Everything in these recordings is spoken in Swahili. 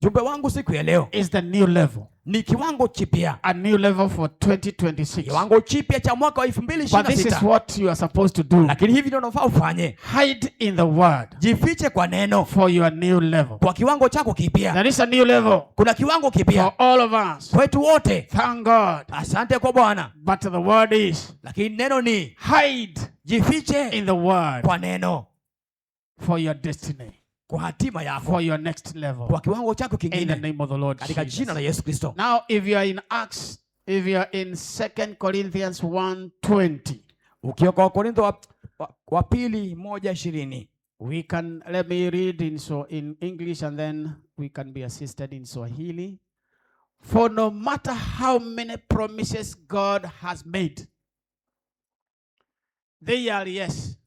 Jumbe wangu siku ya leo is the new level. Ni kiwango chipya. A new level for 2026. Kiwango chipya cha mwaka wa 2026. But this is what you are supposed to do. Lakini hivi ndio unafaa ufanye. Hide in the word. Jifiche kwa neno. For your new level. Kwa kiwango chako kipya. There is a new level. Kuna kiwango kipya. For all of us. Kwetu wote. Thank God. Asante kwa Bwana. But the word is. Lakini neno ni. Hide. Jifiche. In the word. Kwa neno. For your destiny. Kwa hatima yako. For your next level. Kwa kiwango chako kingine. In the name of the Lord Jesus. Katika jina la Yesu Kristo. Now if you are in Acts, if you are in 2 Corinthians 1:20. Ukiwa kwa Korintho wa pili 1:20. We can, let me read in English and then we can be assisted in Swahili. For no matter how many promises God has made, they are yes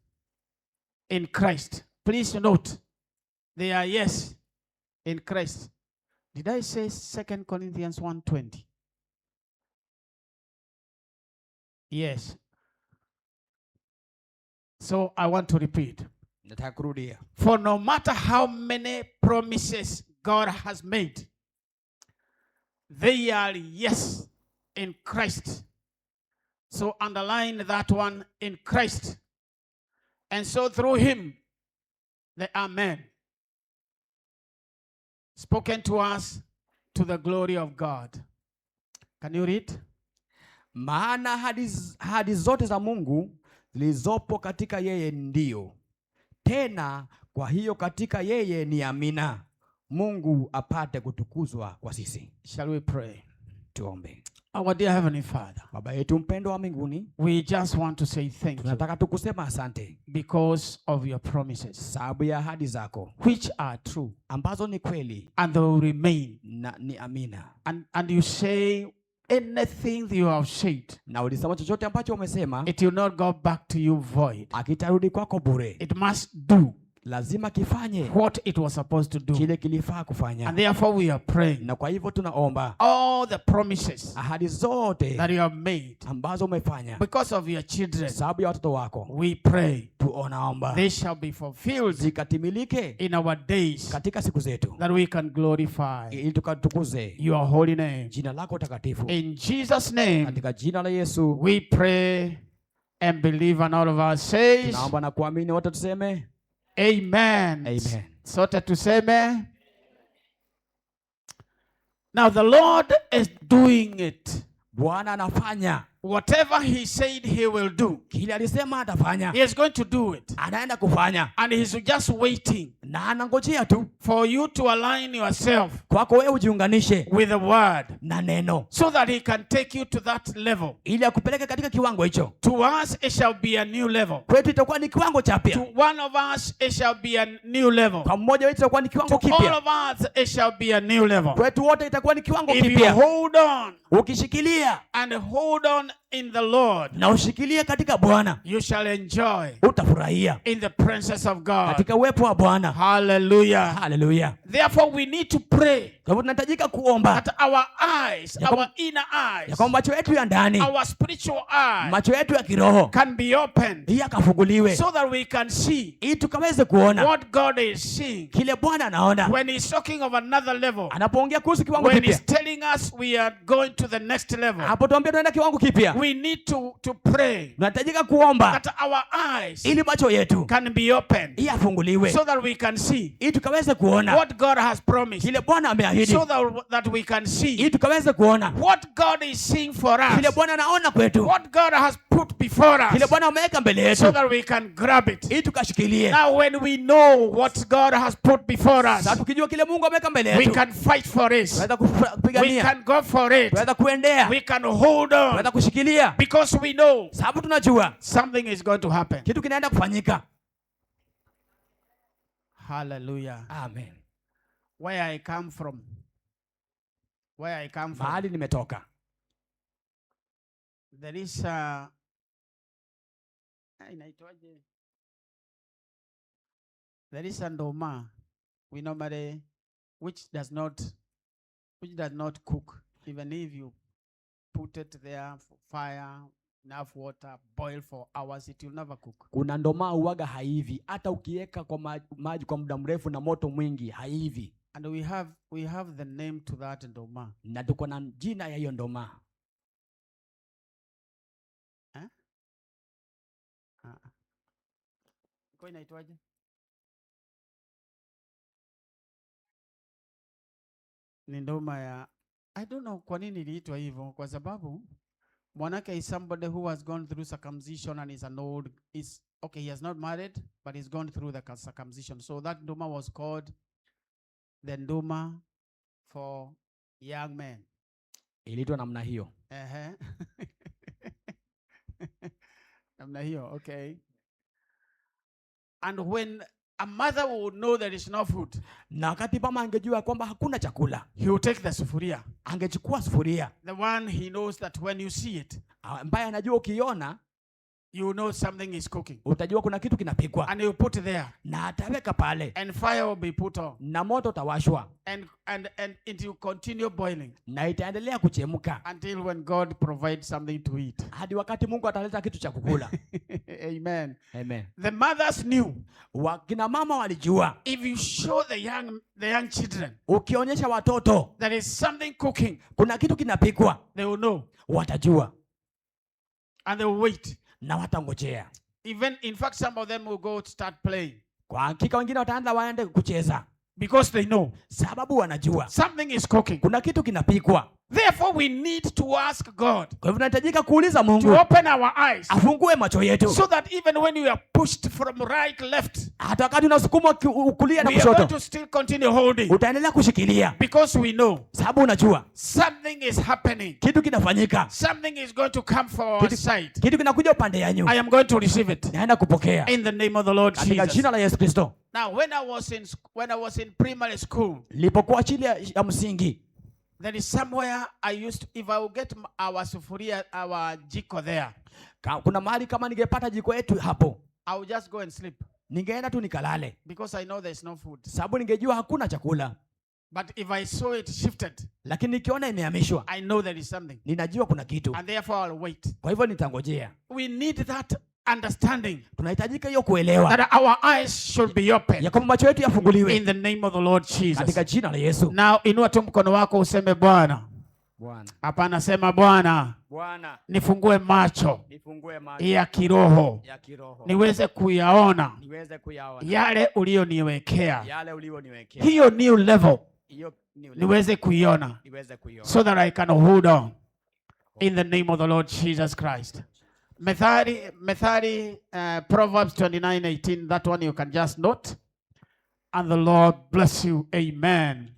in Christ. Please note, they are yes in Christ. Did I say 2 Corinthians 1:20? Yes. So I want to repeat. For no matter how many promises God has made, they are yes in Christ. So underline that one, in Christ. And so through him, the amen, spoken to us to the glory of God. Can you read? Maana hadi zote za Mungu zilizopo katika yeye ndio. Tena kwa hiyo katika yeye ni amina. Mungu apate kutukuzwa kwa sisi. Shall we pray? Tuombe. Our dear Heavenly Father, Baba yetu mpendwa wa mbinguni, we just want to say thank you. Tunataka tukusema asante Because of your promises, sababu ya ahadi zako which are true, ambazo ni kweli and they will remain, na ni amina. And you say anything that you have said, na ulisema chochote ambacho umesema, it will not go back to you void. Akitarudi kwako bure. It must do, lazima kifanye what it was supposed to do. Kile kilifaa kufanya. And therefore we are praying. Na kwa hivyo tunaomba, all the promises ahadi zote that you have made, ambazo umefanya because of your children, sababu ya watoto wako, we pray, tunaomba they shall be fulfilled, zikatimilike in our days, katika siku zetu, that we can glorify ili tukatukuze your holy name, jina lako takatifu. In Jesus name, katika jina la Yesu we pray and believe, and all of us says, tunaomba na kuamini, wote tuseme amen. Amen. Sote tuseme. Now the Lord is doing it. Bwana anafanya whatever he said he will do. Kile alisema atafanya. He is going to do it. Anaenda kufanya. And he's just waiting. Na anangojea tu for you to align yourself. Kwako wewe ujiunganishe with the word. Na neno. So that he can take you to that level. Ili akupeleke katika kiwango hicho. To us it shall be a new level. Kwetu itakuwa ni kiwango chapya. To one of us it shall be a new level. Kwa mmoja wetu itakuwa ni kiwango kipya. To all of us it shall be a new level. Kwetu wote itakuwa ni kiwango kipya. If you hold on. Ukishikilia. And hold on in the Lord. Na ushikilie katika Bwana. You shall enjoy. Utafurahia. In the presence of God. Katika uwepo wa Bwana. Hallelujah. Hallelujah. Therefore we need to pray. Kwa hivyo tunahitajika kuomba. That our eyes, our inner eyes. Ya kwamba macho yetu ya ndani. Our spiritual eyes. Macho yetu ya kiroho. Can be opened. Yakafunguliwe. So that we can see. Ili tukaweze kuona. What God is seeing. Kile Bwana anaona. When he's talking of another level. Anapoongea kuhusu kiwango kipya. When he's telling us we are going to the next level. Hapo tuambie tunaenda kiwango kipya. We need to pray. Tunahitajika kuomba. That our eyes. Ili macho yetu. Can be opened. Yafunguliwe. So that we can see. Ili tukaweze kuona. What God has promised. Kile Bwana ameahidi. So that we can see. Ili tukaweze kuona. What God is seeing for us. Kile Bwana anaona kwetu. What God has put before us. Kile Bwana ameweka mbele yetu. So that we can grab it. Ili tukashikilie. Now when we know what God has put before us. Sasa tukijua kile Mungu ameweka mbele yetu. We can fight for it. Tunaweza kupigania. We can go for it. Tunaweza kuendea. We can hold on. Tunaweza kushikilia. Because we know. Sababu tunajua. Something is going to happen. Kitu kinaenda kufanyika. Hallelujah. Amen. Where I come from. Mahali nimetoka. There is a ndoma we normally which does not cook, even if you put it there for fire, enough water, boil for hours, it will never cook. Kuna ndoma uwaga haivi, hata ukiweka kwa maji kwa muda mrefu na moto mwingi haivi. And we have the name to that ndoma. Na tuko na jina ya hiyo ndoma. Kwa inaitwaje? Ni ndoma ya, I don't know kwa nini iliitwa hivyo, kwa sababu mwanake is somebody who has gone through circumcision and is an old, he has not married, but he's gone through the circumcision. So that ndoma was called the ndoma for young men. Iliitwa namna hiyo. Namna hiyo, okay. And when a mother would know there is no food, na wakati mama angejua kwamba hakuna chakula, he would take the sufuria. Angechukua sufuria. The one he knows that when you see it, ambaye anajua ukiona, you know something is cooking. Utajua kuna kitu kinapikwa. And you put it there. Na ataweka pale. And fire will be put on. Na moto utawashwa. And it will continue boiling. Na itaendelea kuchemka. Until when God provides something to eat. Hadi wakati Mungu ataleta kitu cha kukula. Amen. Amen. The mothers knew. Wakina mama walijua. If you show the young children, ukionyesha watoto, there is something cooking, kuna kitu kinapikwa, they will know. Watajua. And they will wait. Na watangojea. Even in fact some of them will go to start playing. Kwa hakika wengine wataanza waende kucheza. Because they know. Sababu wanajua. Something is cooking. Kuna kitu kinapikwa. Therefore we need to ask God. Kwa hivyo tunahitajika kuuliza Mungu. To open our eyes. Afungue macho yetu. So that even when we are pushed from right left. Hata wakati unasukumwa kulia na kushoto. We are going to still continue holding. Utaendelea kushikilia. Because we know. Sababu unajua. Something is happening. Kitu kinafanyika. Something is going to come for our side. Kitu kinakuja upande yanyu. I am going to receive it. Naenda kupokea. In the name of the Lord Jesus. Katika jina la Yesu Kristo. Now when I was in primary school. Nilipokuwa shule ya msingi. There is somewhere I used to, if I would get our sufuria, our jiko there. Kuna mahali kama ningepata jiko yetu hapo. I would just go and sleep. Ningeenda tu nikalale. Because I know there is no food. Sababu ningejua hakuna chakula. But if I saw it shifted. Lakini nikiona imehamishwa. I know there is something. Ninajua kuna kitu. And therefore I'll wait. Kwa hivyo nitangojea. We need that understanding. Tunahitajika hiyo kuelewa. That our eyes should be open. Ya kwamba macho yetu yafunguliwe. In the name of the Lord Jesus. Katika jina la Yesu. Now inua tu mkono wako useme Bwana. Bwana. Hapana, sema Bwana. Bwana. Nifungue macho. Nifungue macho. Ya kiroho. Ya kiroho. Niweze kuyaona. Niweze kuyaona. Yale ulioniwekea. Yale ulioniwekea. Hiyo new level. Hiyo new level. Niweze kuiona. Niweze kuiona. So that I can hold on. In the name of the Lord Jesus Christ. Methali, Proverbs 29:18, that one you can just note. And the Lord bless you. Amen.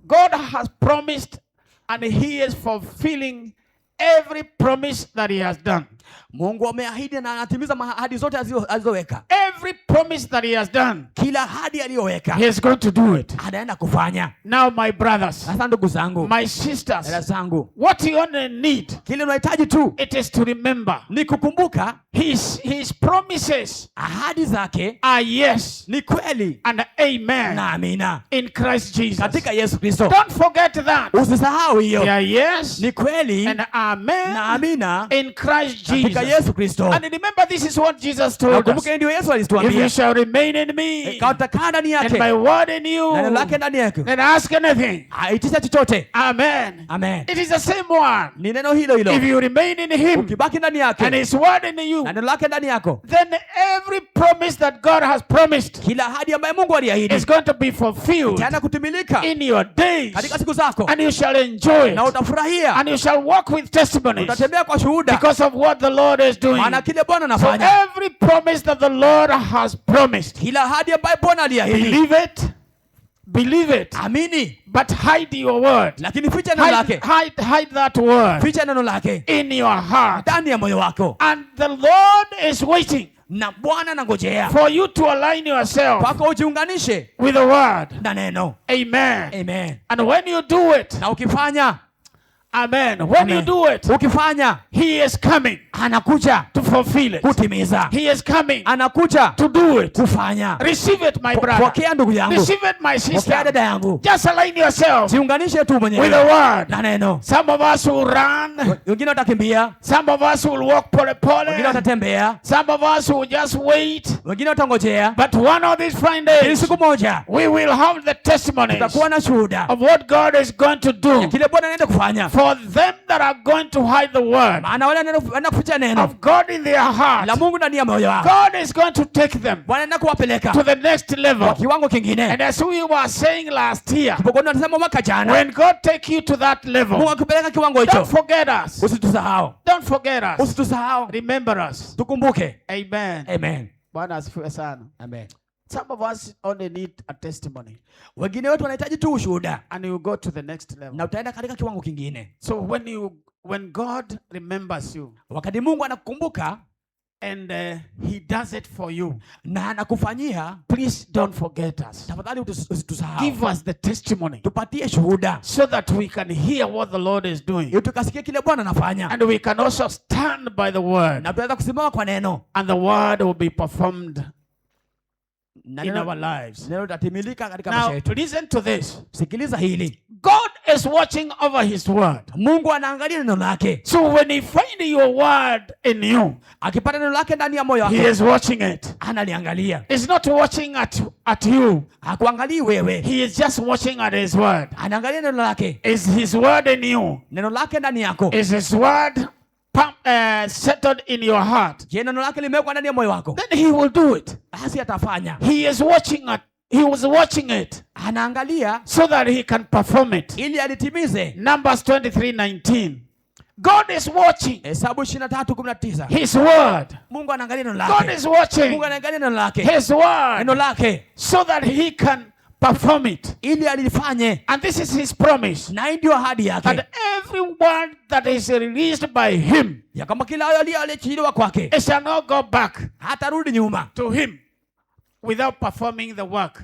God has promised and He is fulfilling every promise that He has done. Mungu ameahidi na anatimiza ahadi zote alizoweka. Every promise that He has done. Kila ahadi aliyoweka. He is going to do it. Anaenda kufanya. Now my brothers. Sasa ndugu zangu. My sisters. Dada zangu. What you only need. Kile unahitaji tu. It is to remember. Ni kukumbuka. His promises. Ahadi zake. Are yes. Ni kweli. And amen. Na amina. In Christ Jesus. Katika Yesu Kristo. Don't forget that. Usisahau hiyo. They are yes. Ni kweli. And amen. Na amina. In Christ Jesus. Katika Yesu Kristo. And remember this is what Jesus told us. Ndio Yesu alituambia. If you shall remain in me. Utakaa ndani yake. And my word in you. Neno lake ndani yake. Then ask anything. Itisha chochote. Amen. Amen. It is the same one. Ni neno hilo hilo. If you remain in him. Ukibaki ndani yake. And his word in you. Neno lake ndani yako. Then every promise that God has promised. Kila ahadi ambayo Mungu aliahidi. Is going to be fulfilled. Itaenda kutimilika. In your days. Katika siku zako. And you shall enjoy it. Na utafurahia. And you shall walk with testimonies. Utatembea kwa shuhuda. Because of what the Lord is doing. Maana kile Bwana anafanya. So every promise that the Lord has promised. Kila ahadi ambayo Bwana aliahidi. Believe it. Believe it. Amini. But hide your word. Lakini ficha neno lake. Hide that word. Ficha neno lake. In your heart. Ndani ya moyo wako. And the Lord is waiting. Na Bwana anangojea. For you to align yourself. Pako ujiunganishe. With the word. Na neno. Amen. Amen. And when you do it. Na ukifanya. Amen. When you do it, ukifanya, he is coming, anakuja to fulfill it. kutimiza. He is coming, anakuja to do it. kufanya. Receive it, my brother. Pokea ndugu yangu. Receive it, my sister. Pokea dada yangu. Just align yourself. Jiunganishe tu mwenyewe with the word. Na neno. Some of us will run. Wengine watakimbia. Some of us will walk pole pole. Wengine watatembea. Some of us will just wait. Wengine watangojea. But one of these fine days, siku moja, we will have the testimonies tutakuwa na shuhuda of what God is going to do. Kile Bwana anaenda kufanya. For them that are going to hide the word maana wale wanaenda kuficha neno of God in their heart, la Mungu ndani ya moyo wao, God is going to take them Bwana anaenda kuwapeleka to the next level. Kwa kiwango kingine. And as we were saying last year, tunasema mwaka jana, when God take you to that level, Mungu akupeleka kiwango hicho, don't forget us. Usitusahau. Don't forget us. Usitusahau. Remember us. Tukumbuke. Amen. Amen. Bwana asifiwe sana. Amen. Some of us only need a testimony. Wengine wetu wanahitaji tu ushuhuda. And you go to the next level. Na utaenda katika kiwango kingine. So when God remembers you, wakati Mungu anakukumbuka, and he does it for you, na anakufanyia, please don't forget us. Tafadhali usitusahau. Give us the testimony. Tupatie shuhuda. So that we can hear what the Lord is doing. Tukasikie kile Bwana anafanya. And we can also stand by the word. Na tunaweza kusimama kwa neno. And the word will be performed in our lives. Neno litatimilika katika maisha yetu. Now listen to this. Sikiliza hili. God is watching over his word. Mungu anaangalia neno lake. So when he find your word in you, akipata neno lake ndani ya moyo wako, he is watching it. Analiangalia. He's not watching at you. Hakuangalii wewe. He is just watching at his word. Anaangalia neno lake. Is his word in you? Neno lake ndani yako. Is his word settled in your heart? Je, neno lake limewekwa ndani ya moyo wako? Then he will do it. Basi atafanya. He was watching it. Anaangalia so that he can perform it. Ili alitimize. Numbers 23:19. God is watching. Hesabu 23:19. His word. Mungu anaangalia neno lake. God is watching. Mungu anaangalia neno lake. His word. Neno lake. So that he can perform it. Ili alifanye. And this is his promise. Na ndio ahadi yake. And every word that is released by him, ya kama kila aliyoachiliwa kwake, it shall not go back. Hatarudi nyuma. To him without performing the work.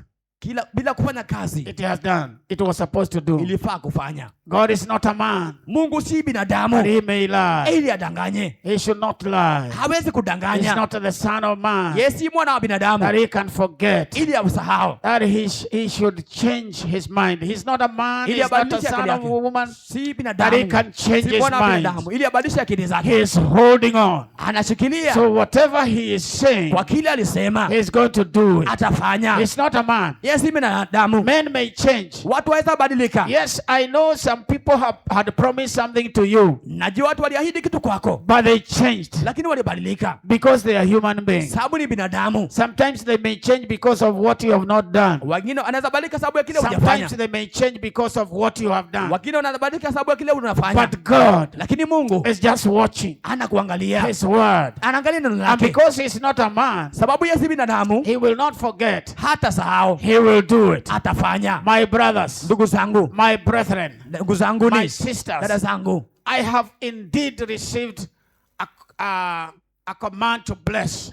Bila kufanya kazi. It has done. It was supposed to do. Ilifaa kufanya. God is not a man. Mungu si binadamu. That he may lie. Ili adanganye. He should not lie. Hawezi kudanganya. He is not the son of man. Yesi mwana wa binadamu. That he can forget. Ili usahau. That he should change his mind. He's not a man. He is not a son of a woman. Si binadamu. That he can change his mind. Ili abadilishe akili zake. He is holding on. Anashikilia. So whatever he is saying, kwa kile alisema, he is going to do it. Atafanya. He's not a man. Yesi binadamu. Men may change. Watu waweza badilika. Yes, I know some people had promised something to you. Najua watu waliahidi kitu kwako. But they changed. Lakini walibadilika. Because they are human beings. Sababu ni binadamu. Sometimes they may change because of what you have not done. Wengine wanaweza badilika sababu ya kile hujafanya. Sometimes they may change because of what you have done. Wengine wanabadilika sababu ya kile unafanya. But God, lakini Mungu is just watching. Anakuangalia. His word. Anaangalia neno lake. And because he's not a man, sababu yeye si binadamu, he will not forget. Hata sahau. He will do it. Atafanya. My brothers, ndugu zangu, my brethren, ndugu zangu, my sisters, dada zangu, I have indeed received a command to bless.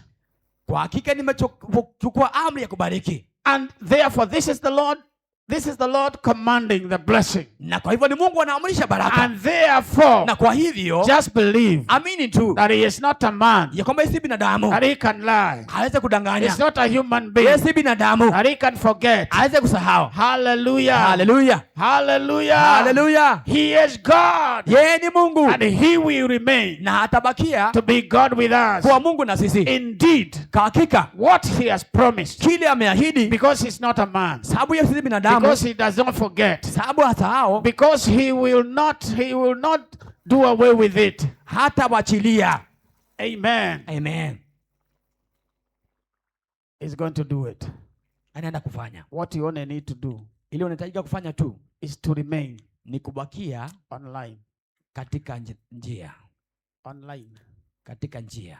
Kwa hakika nimechukua amri ya kubariki. And therefore this is the Lord commanding the blessing. Na kwa hivyo ni Mungu anaamrisha baraka. And therefore, na kwa hivyo, just believe, amini tu, that he is not a man, ya kwamba si binadamu, that he can lie, hawezi kudanganya, he is not a human being, yeye si binadamu, that he can forget, hawezi kusahau. Hallelujah, hallelujah, hallelujah, hallelujah. He is God, yeye ni Mungu, and he will remain, na atabakia to be God with us, kwa Mungu na sisi. Indeed, kwa hakika, what he has promised, kile ameahidi, because he's not a man, sababu yeye si binadamu, because he does not forget, sababu hasahau, because he will not do away with it. Hata wachilia. Amen. Amen. He's going to do it. Anaenda kufanya. What you only need to do, ile unahitajika kufanya tu, is to remain, ni kubakia online, katika njia, online, katika njia.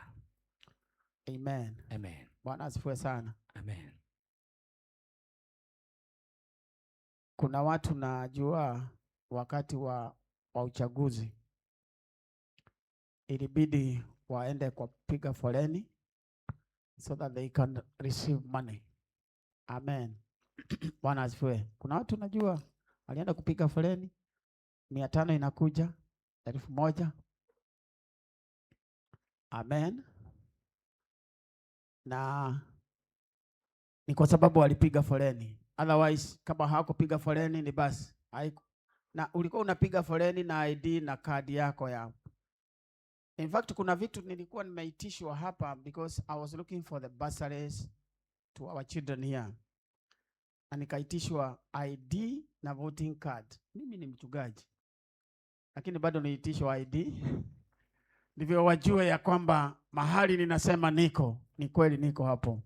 Amen. Amen. Bwana asifiwe sana. Amen. Kuna watu najua wakati wa uchaguzi ilibidi waende kwa piga foleni so that they can receive money. Amen. Bwana asifiwe. Kuna watu najua walienda kupiga foleni, 500 inakuja, 1,000. Amen. Na ni kwa sababu walipiga foleni. Otherwise kama hawakupiga foleni ni basi. Na ulikuwa unapiga foleni na ID na kadi yako ya. In fact kuna vitu nilikuwa nimeitishwa hapa because I was looking for the bursaries to our children here. Na nikaitishwa ID na voting card. Mimi ni mchungaji. Lakini bado niitishwa ID. Ndivyo wajue ya kwamba mahali ninasema niko, ni kweli niko hapo.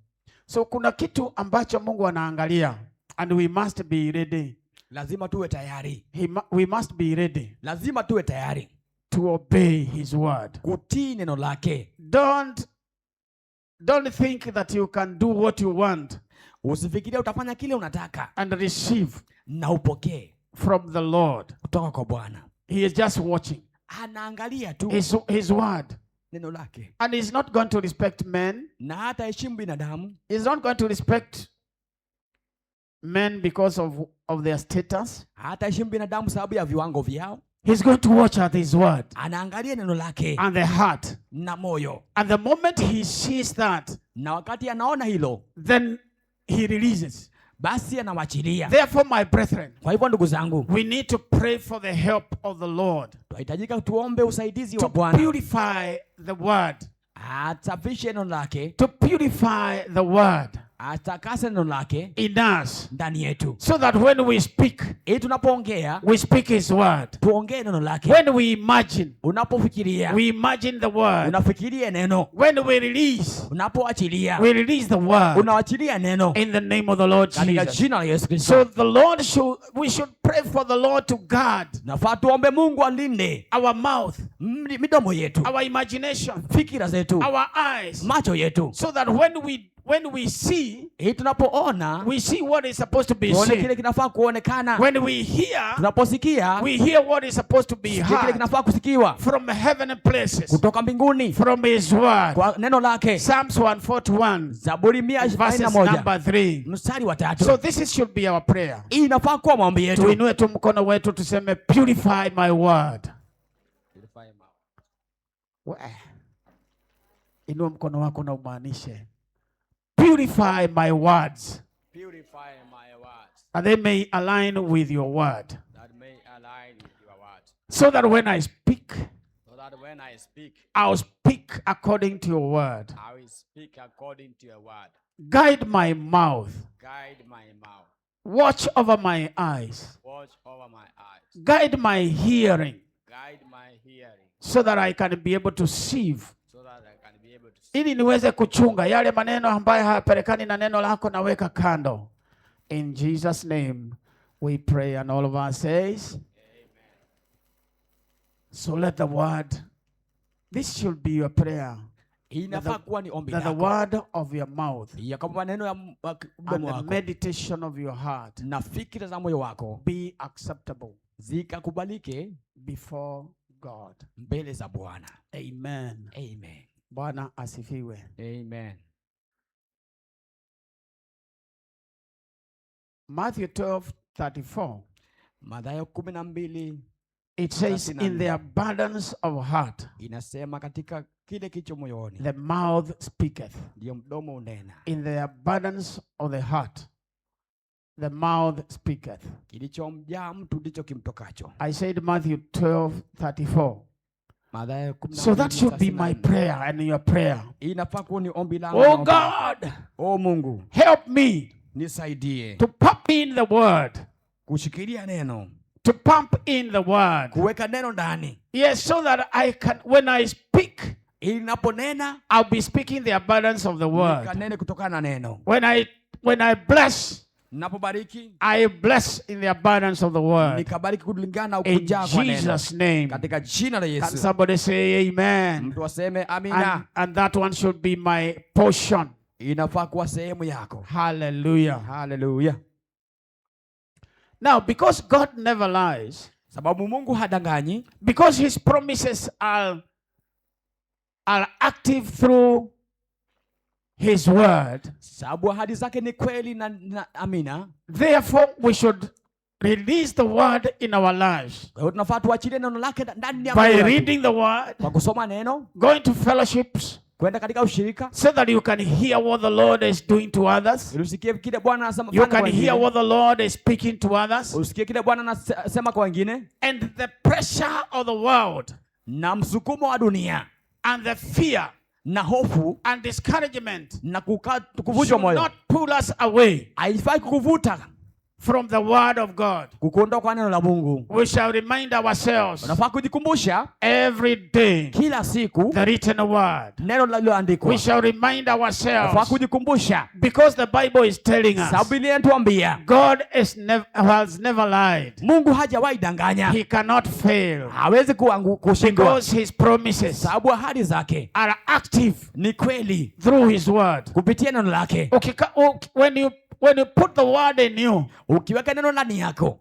So kuna kitu ambacho Mungu anaangalia and we must be ready. Lazima tuwe tayari. We must be ready. Lazima tuwe tayari to obey his word. Kutii neno lake. Don't think that you can do what you want. Usifikirie utafanya kile unataka and receive na upokee from the Lord. Kutoka kwa Bwana. He is just watching. Anaangalia tu his word. Neno lake. And he's not going to respect men. Na hata heshimu binadamu. He's not going to respect men because of their status. Hata heshimu binadamu sababu ya viwango vyao. He's going to watch at his word. Anaangalia neno lake. And the heart. Na moyo. And the moment he sees that. Na wakati anaona hilo. Then he releases. Basi anawachilia. Therefore my brethren. Kwa hivyo ndugu zangu. We need to pray for the help of the Lord. Tunahitajika tuombe usaidizi wa Bwana. To purify the word. Atasafishe neno lake. To purify the word. Atakase neno lake in us, ndani yetu, so that when we speak, tunapoongea, we speak his word. Tuongee neno lake. When we imagine, unapofikiria, we imagine the word. Unafikiria neno. When we release, unapoachilia, we release the word. Unaachilia neno. In the name of the Lord Jesus. Jina la Yesu Kristo. So the Lord we should pray for the Lord to guard. Nafaa tuombe Mungu alinde our mouth, midomo yetu, our imagination, fikira zetu, our eyes, macho yetu, so that when we see, tunapoona, we see what is supposed to be seen. Kile kinafaa kuonekana. When we hear, tunaposikia, we hear what is supposed to be heard. Kile kinafaa kusikiwa from heavenly places. Kutoka mbinguni. From his word. Kwa neno lake. Psalms 141. Zaburi 141. Mstari wa 3. So this should be our prayer. Hii inafaa kuwa maombi yetu. Tuinue tu mkono wetu tuseme purify my word. Purify my word. Inua mkono wako na umaanishe. Purify my words. Purify my words. And they may align with your word. That may align with your word. So that when I speak, I'll speak according to your word. I will speak according to your word. Guide my mouth. Guide my mouth. Watch over my eyes. Watch over my eyes. Guide my hearing. Guide my hearing. So that I can be able to sieve. Ili niweze kuchunga yale maneno ambayo hayapelekani na neno lako, naweka kando. In Jesus' name we pray, and all of us says amen. So let the word, this should be your prayer. Inafaa kuwa ni ombi lako. That the word of your mouth and the meditation of your heart na fikira za moyo wako be acceptable zikakubalike before God. Mbele za Bwana. Amen. Amen. Bwana asifiwe. Amen. Matthew 12:34. Mathayo 12. It says in the abundance of heart. Inasema katika kile kilicho moyoni. The mouth speaketh. Ndio mdomo unena. In the abundance of the heart. The mouth speaketh. Kilichomjaa mtu ndicho kimtokacho. I said Matthew 12:34. So that should be my prayer and your prayer. Oh God, oh Mungu, help me nisaidie to pump in the word, kushikilia neno, to pump in the word, kuweka neno ndani. Yes, so that I can, when I speak, ninaponena, I'll be speaking the abundance of the word. Nikanene kutokana na neno. When I bless, napobariki, I bless in the abundance of the word. Nikabariki kulingana in Jesus' name. Katika jina la Yesu. Can somebody say amen? Mtu aseme amina. And that one should be my portion. Inafaa kuwa sehemu yako. Hallelujah. Hallelujah. Now, because God never lies, sababu Mungu hadanganyi, because his promises are active through his word, sababu ahadi zake ni kweli na amina. Therefore we should release the word in our lives. Kwa hiyo tunafaa tuachilie neno lake ndani ya By moyo wetu. reading the word, Kwa kusoma neno, going to fellowships, kwenda katika ushirika, so that you can hear what the Lord is doing to others. ili usikie kile Bwana anasema You kwa can wengine. hear what the Lord is speaking to others. Usikie kile Bwana anasema kwa wengine. And the pressure of the world, Na msukumo wa dunia, and the fear, na hofu, and discouragement na kuvunjwa should moyo, not pull us away haifai kukuvuta from the word of God. kukuondoa kwa neno la Mungu. We shall remind ourselves Unafaa kujikumbusha every day kila siku the written word. neno lililoandikwa. We shall remind Unafaa ourselves, kujikumbusha because the Bible is telling sababu us Biblia inatuambia God has never lied. Mungu hajawahi danganya, He cannot fail, hawezi kushindwa, because his promises sababu ahadi zake are active ni kweli through his word. kupitia neno lake. When you put the word in you, Ukiweka neno ndani yako,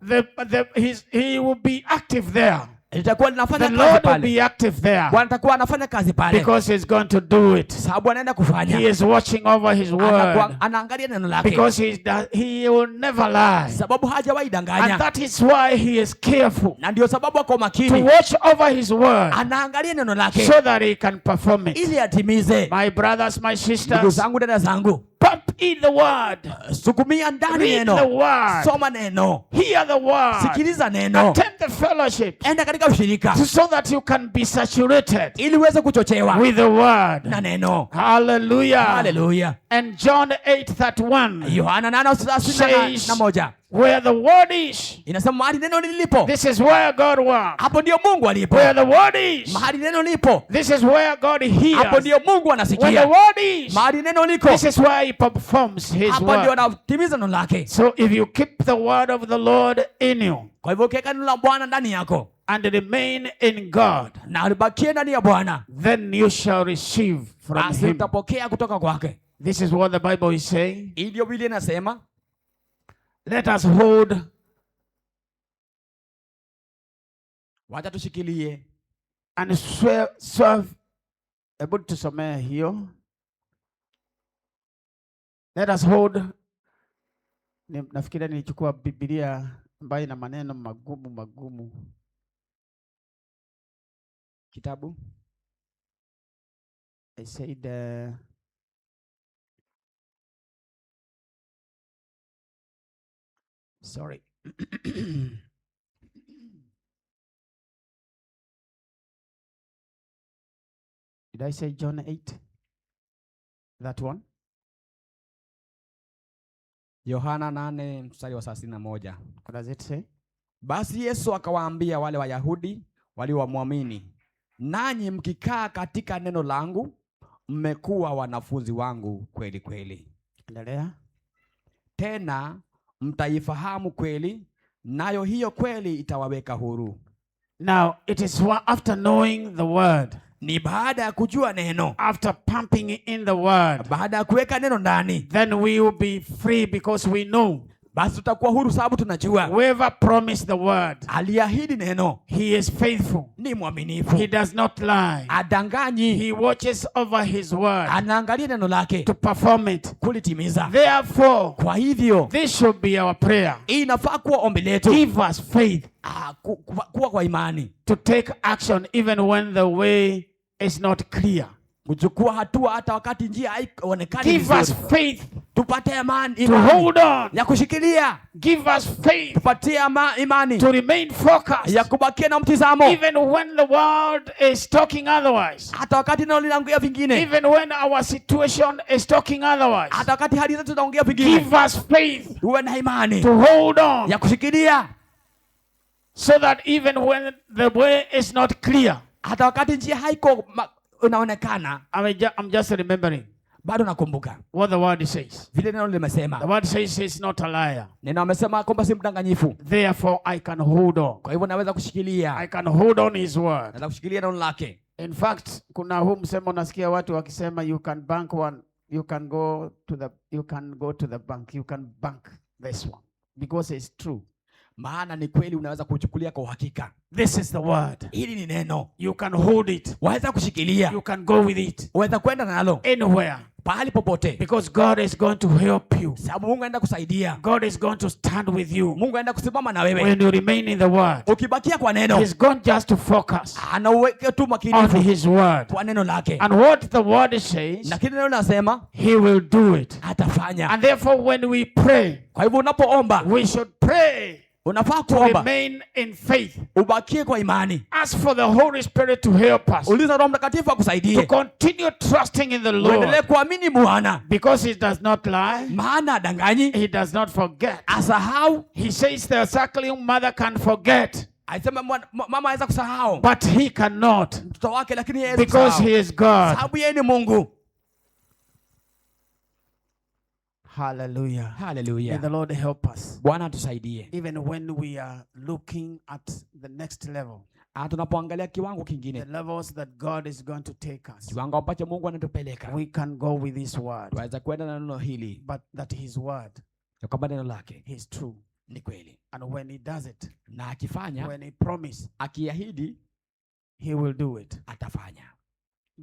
he will be active there. litakuwa linafanya The kazi Lord will pale. be active there, Bwana atakuwa anafanya kazi pale, because he's going to do it. sababu anaenda kufanya. He is watching over his word, Anaangalia neno lake, because he will never lie. sababu hajawahi And danganya, that is why he is careful na ndio sababu ako to makini, watch over his word, anaangalia neno lake so that he can perform it. ili atimize. My brothers, my Ndugu sisters, zangu, dada zangu, pump in the word, sukumia ndani read the neno, word, soma neno, hear the word, sikiliza neno, attend the fellowship, enda katika ushirika so that you can be saturated ili uweze kuchochewa with the word. na neno. Hallelujah. Haleluya. And John 8:31 Yohana 8:31 where the word is, inasema mahali neno lilipo, this is where God works. hapo ndio Mungu alipo. Where the word is, Mahali neno lipo, this is where God hapo hears. ndio Mungu Where the anasikia. word is, Mahali neno liko, this is where he performs his hapo ndio word. anatimiza neno lake. So if you keep the word of the Lord in you Kwa hivyo ukiweka neno la Bwana ndani yako and remain in God, na ubakie ndani ya Bwana, then you shall receive from basi him. utapokea kutoka kwake. This is what the Bible is saying. Hii ndio Biblia inasema. Let us hold. Wacha tushikilie And serve. Able to somewhere here. Let us hold. Nafikiri nilichukua Biblia ambayo ina maneno magumu. kitabu. I said sorry. Did I say John 8? That one? Yohana 8:31. What does it say? Basi Yesu akawaambia wale Wayahudi waliomwamini, nanyi mkikaa katika neno langu, mmekuwa wanafunzi wangu kweli kweli. Endelea. Tena mtaifahamu kweli, nayo hiyo kweli itawaweka huru. Now, it is after knowing the word, Ni baada ya kujua neno, after pumping in the word, baada ya kuweka neno ndani, then we will be free, because we know basi tutakuwa huru sababu tunajua whoever promised the word, aliahidi neno, he is faithful. ni mwaminifu, He does not lie. adanganyi, He watches over his word anaangalia neno lake to perform it. kulitimiza. Therefore, Kwa hivyo this should be our prayer. hii inafaa kuwa ombi letu, Give us faith kuwa kwa imani, to take action even when the way is not clear. kuchukua hatua hata wakati njia haionekani Give us vizuri. faith Tupate imani to hold on. ya kushikilia, Give us faith tupatie imani to remain focused ya kubakia na mtizamo, even when the world is talking otherwise. hata wakati neno linaongea vingine, Even when our situation is talking otherwise. hata wakati hali zetu zinaongea vingine. Give us faith Uwe na imani to hold on, ya kushikilia, so that even when the way is not clear. hata wakati njia haiko unaonekana. I'm just remembering Bado nakumbuka what the word says. vile neno limesema. The word says he's not a liar. Neno amesema kwamba si mdanganyifu. Therefore, I can hold on. Kwa hivyo naweza kushikilia, I can hold on his word. naweza kushikilia neno lake. In fact, kuna huu msemo unasikia watu wakisema you can bank one, you can go to the bank, you can bank this one, because it's true. maana ni kweli unaweza kuchukulia kwa uhakika. This is the word. Hili ni neno. You can hold it. Waweza kushikilia. You can go with it. Waweza kwenda nalo anywhere. Pahali popote. Because God is going to help you. Sababu Mungu anaenda kusaidia. God is going to stand with you. Mungu anaenda kusimama na wewe. When you remain in the word. Ukibakia kwa neno. He's going just to focus. Anaweka tu makini on his word. Kwa neno lake. And what the word says. Na kile neno nasema. He will do it. Atafanya. And therefore when we pray. Kwa hivyo unapoomba. We should pray. Unafaa kuomba. Remain in faith. Ubakie kwa imani. Ask for the Holy Spirit to help us. Uliza Roho Mtakatifu akusaidie. To continue trusting in the Lord. Uendelee kuamini Bwana. Because he does not lie. Maana hadanganyi. He does not forget. Asahau. He says the suckling mother can forget. Aisema mama aweza kusahau. But he cannot. Mtoto wake lakini yeye hawezi because he is God. Sababu yeye ni Mungu. Hallelujah. Hallelujah. May the Lord help us. Bwana atusaidie. Even when we are looking at the next level. Tunapoangalia kiwango kingine. The levels that God is going to take us. Kiwango ambacho Mungu anatupeleka. We can go with his word. Tuweza kwenda na neno hili. But that his word. Kwamba neno lake is true. Ni kweli. And when he does it. Na akifanya. When he promise. Akiahidi. He will do it. Atafanya.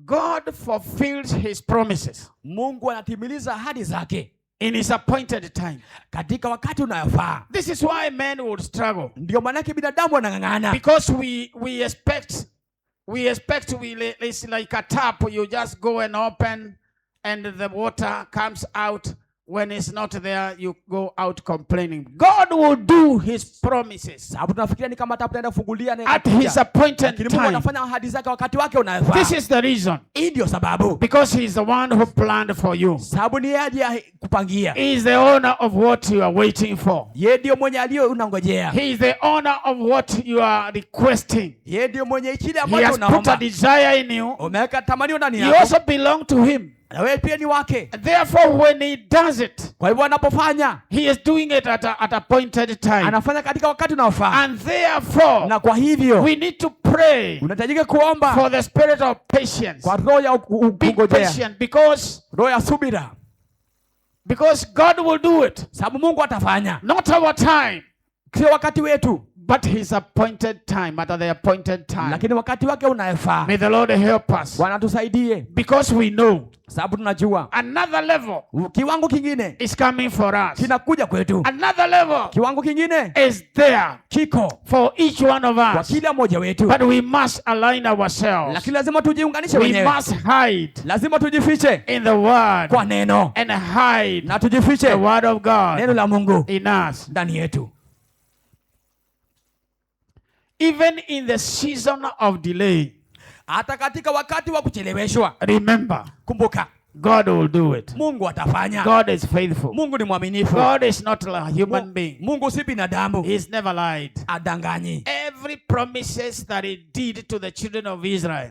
God fulfills his promises. Mungu anatimiliza ahadi zake. In his appointed time. Katika wakati unayofaa. This is why men would struggle. Ndio maana binadamu wanang'ang'ana. Because we expect it's like a tap. You just go and open and the water comes out. When it's not there, you go out complaining. God will do his promises. At his appointed time. This is the reason. Because he's the one who planned for you. He is the owner of what you are waiting for. He is the owner of what you are requesting. He has put a desire in you. You also belong to him. Therefore when he does it, he is doing it at appointed time. And therefore we need to pray for the spirit of patience. Be patient because God will do it. Not our time, but his appointed time, at the appointed time. May the Lord help us. Because we know another level is coming for us. Another level is there for each one of us. But we must align ourselves. We must hide in the word and hide the word of God in us. Even in the season of delay, remember, God will do it. God is faithful. God is not a human being. He has never lied. Every promises that he did to the children of Israel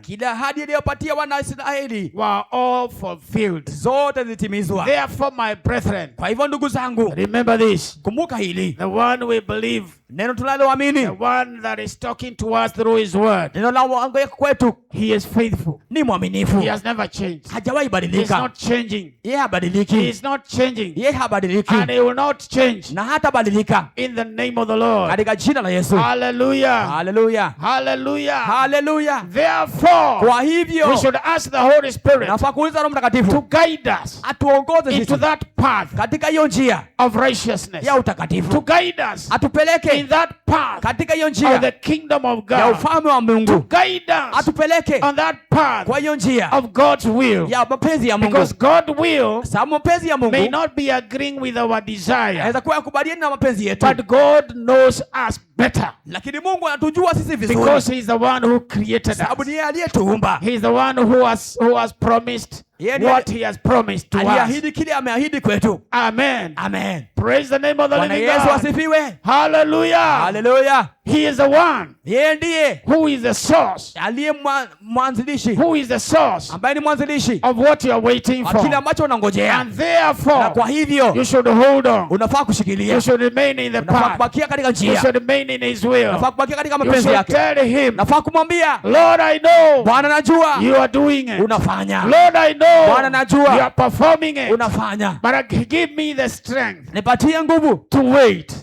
were all fulfilled. Therefore, my brethren, remember this. The one we believe, the one that is talking to us through his word, he is faithful. He has never changed. He is not changing. He is not changing. And he will not change. In the name of the Lord. Hallelujah. Hallelujah. Hallelujah. Hallelujah. Therefore, we should ask the Holy Spirit to guide us into that path of righteousness. To guide us in that path of the kingdom of God. To guide us on that path of God's will. Because God's will may not be agreeing with our desire, but God knows us better. Because he is the one who created us. He is the one who has promised what he has promised to us. Amen. Amen. Praise the name of the living God. Hallelujah. Hallelujah. He is the one who is the source. Who is the source of what you are waiting for. And therefore, you should hold on. You should remain in the path. You should remain in his will. You should tell him, Lord, I know you are doing it. Lord, I know you are performing it. But give me the strength to wait.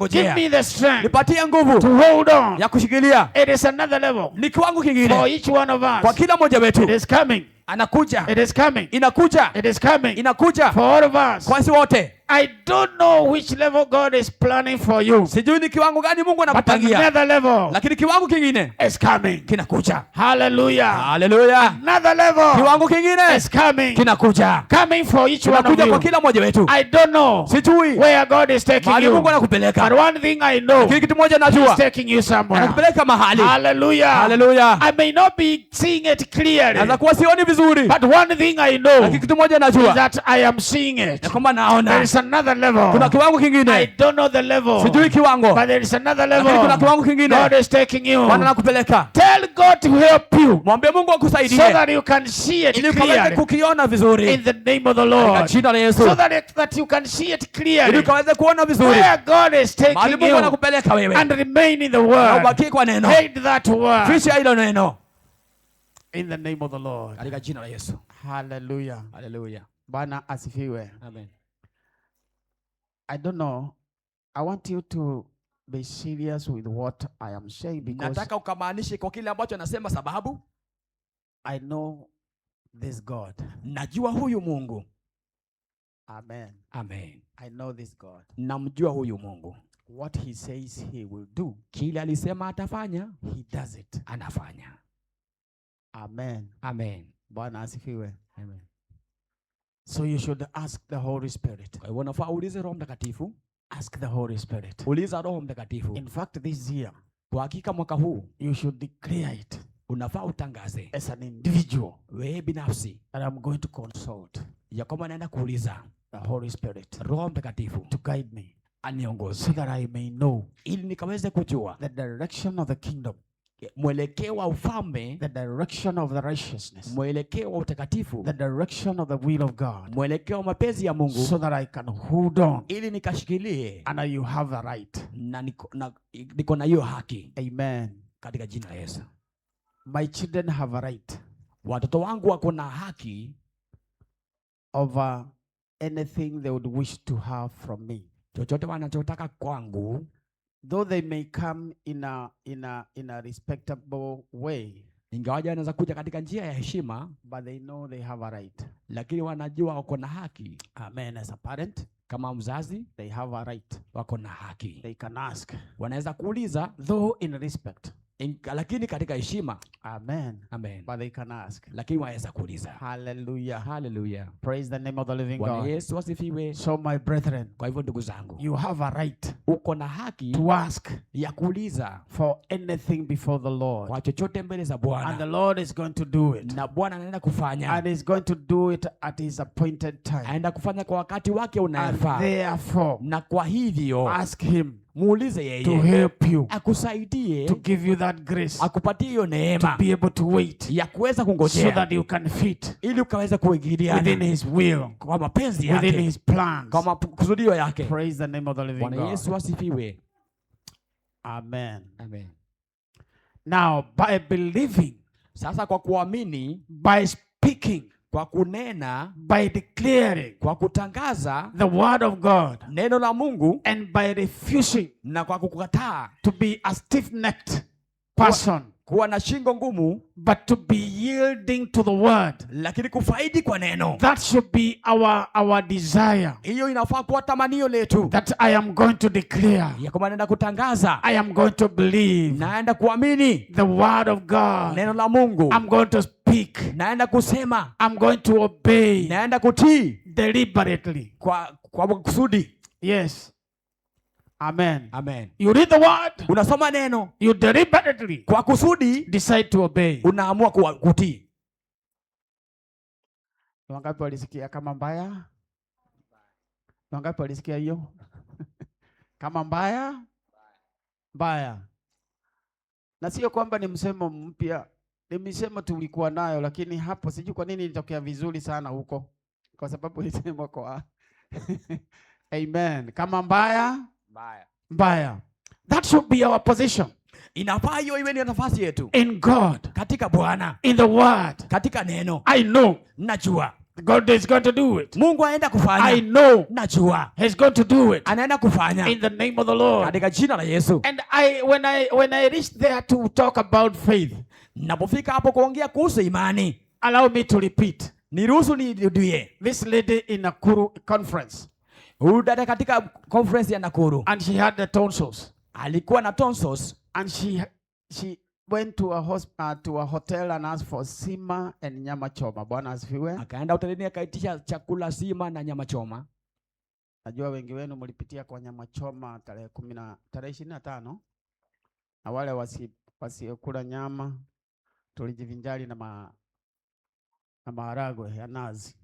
Give me the strength nipatie nguvu to hold on. ya kushikilia. It is another level Ni kiwango kingine for each one of us. Kwa kila mmoja wetu. It is coming. Anakuja. It is coming. Inakuja. It is coming. Inakuja. For all of us. Kwa sisi wote. I don't know which level God is planning for you. Sijui ni kiwango gani Mungu anakupangia. But another level. Lakini kiwango kingine is coming. Kinakuja. Hallelujah. Hallelujah. Another level. Kiwango kingine is coming. Kinakuja. Coming for each one of you. Kwa kila mmoja wetu. I don't know. Sijui where God is taking you. Mungu anakupeleka. But one thing I know. Kitu moja najua. He's taking you somewhere. Anakupeleka mahali. Hallelujah. Hallelujah. I may not be seeing it clearly. Naweza kuwa sioni vizuri. But one thing I know. Kitu moja najua. Is that I am seeing it. Kama naona. There is another level. Kuna kiwango kingine. I don't know the level. Sijui kiwango. But there is another level. Kuna kiwango kingine. God is taking you. Bwana anakupeleka. Tell God to help you. Mwambie Mungu akusaidie. So that you can see it clearly. Kukiona vizuri. In the name of the Lord. Jina la Yesu. So that you can see it clearly. Ili ukaweze kuona vizuri. Where God is taking Mungu you. anakupeleka wewe. And remain in the word. Ubaki kwa neno. Hate that word. Ficha hilo neno. In the name of the Lord. Katika jina la Yesu. Hallelujah. Hallelujah. Bwana asifiwe. Amen. I don't know. I want you to be serious with what I am saying because nataka ukamaanishe kwa kile ambacho nasema sababu I know this God. Najua huyu Mungu. Amen. Amen. I know this God. Namjua huyu Mungu. What he says he will do. Kile alisema atafanya, he does it. Anafanya. Amen. Amen. Bwana asifiwe. Amen. So you should ask the Holy Spirit. Kwa hivyo unafaa uulize Roho Mtakatifu. Ask the Holy Spirit. Uliza Roho Mtakatifu. In fact, this year, kwa hakika mwaka huu, you should declare it. Unafaa utangaze as an individual, wewe binafsi, and I'm going to consult ya kwamba naenda kuuliza the Holy Spirit, Roho Mtakatifu, to guide me, aniongoze, so that I may know, ili nikaweze kujua the direction of the kingdom, mwelekeo wa ufalme, the direction of the righteousness, mwelekeo wa utakatifu, the direction of the will of God, mwelekeo wa mapenzi ya Mungu, so that I can hold on, ili nikashikilie, and you have the right, na niko na hiyo haki. Amen. Katika jina la Yesu. My children have a right, watoto wangu wako na haki over anything they would wish to have from me. Chochote wanachotaka kwangu, though they may come in a respectable way, ingawaje wanaweza kuja katika njia ya heshima, but they know they have a right, lakini wanajua wako na haki. Amen. As a parent, kama mzazi, they have a right, wako na haki. They can ask, wanaweza kuuliza, though in respect, lakini katika heshima. Amen. Amen. But they can ask, lakini waweza kuuliza. Hallelujah. Hallelujah. Praise the name of the living God. Bwana Yesu asifiwe. So my brethren, kwa hivyo ndugu zangu, you have a right, uko na haki to ask, ya kuuliza for anything before the Lord, kwa chochote mbele za Bwana, and the Lord is going to do it, na Bwana anaenda kufanya, and is going to do it at his appointed time, anaenda kufanya kwa wakati wake unaofaa. Therefore, na kwa hivyo ask him, muulize yeye, to help you, akusaidie, to give you that grace, akupatie hiyo neema, to be able to wait, ya kuweza kungojea, so that you can fit, ili ukaweza kuingiliana within his will, kwa mapenzi yake, within his plans, kwa makusudio yake. Praise the name of the living God. Bwana Yesu asifiwe. Amen. Amen. Now, by believing, sasa kwa kuamini, by speaking, kwa kunena, by declaring, kwa kutangaza the word of God, neno la Mungu, and by refusing, na kwa kukataa, to be a stiff-necked person, kuwa na shingo ngumu, but to be yielding to the word, lakini kufaidi kwa neno. That should be our desire. Hiyo inafaa kuwa tamanio letu. That I am going to declare, ya kwamba naenda kutangaza, I am going to believe, naenda kuamini the word of God, neno la Mungu, I'm going to speak, naenda kusema, I'm going to obey, naenda kutii, deliberately, kwa kusudi. Yes. Amen. Amen. You read the word, unasoma neno, you deliberately, kwa kusudi, decide to obey, unaamua kutii. Wangapi walisikia kama mbaya? Wangapi walisikia hiyo? Kama mbaya? Mbaya. Na sio kwamba ni msemo mpya, ni msemo tulikuwa nayo, lakini hapo sijui kwa nini ilitokea vizuri sana huko, kwa sababu ilisema kwa Amen. Kama mbaya? Mbaya. Mbaya. That should be our position. Inafaa hiyo iwe ni nafasi yetu. In God. Katika Bwana. In the word. Katika neno. I know. Najua. God is going to do it. Mungu anaenda kufanya. I know. Najua. He's going to do it. Anaenda kufanya. In the name of the Lord. Katika jina la Yesu. And when I reached there to talk about faith, napofika hapo kuongea kuhusu imani, allow me to repeat. Niruhusu nirudie. This lady in Nakuru conference. Huyu dada katika conference ya Nakuru. And she had the tonsils. Alikuwa na tonsils. And she went to a hotel and asked for sima and nyama choma. Bwana asifiwe. Akaenda hotelini akaitisha chakula sima na nyama choma. Najua wengi wenu mlipitia kwa nyama choma tarehe 25. Na wale wasiokula nyama tulijivinjari na maharagwe ya nazi.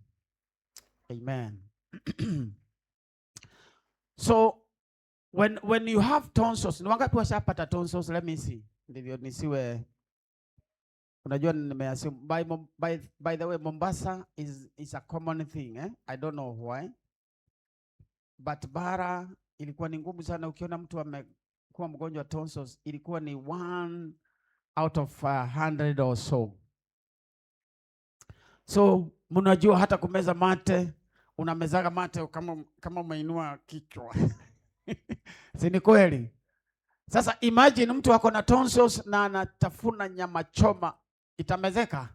Amen. So when you have tonsils, ni wangapi washapata tonsils? Let me see. Ndivyo nisiwe, unajua nimeassume by the way Mombasa is a common thing, I don't know why, but bara ilikuwa ni ngumu sana. Ukiona mtu amekuwa mgonjwa tonsils, ilikuwa ni 1 out of 100 or so. So mnajua hata kumeza mate, unamezaga mate kama umeinua kichwa. Si ni kweli? Sasa imagine mtu ako na tonsils na anatafuna nyama choma, itamezeka?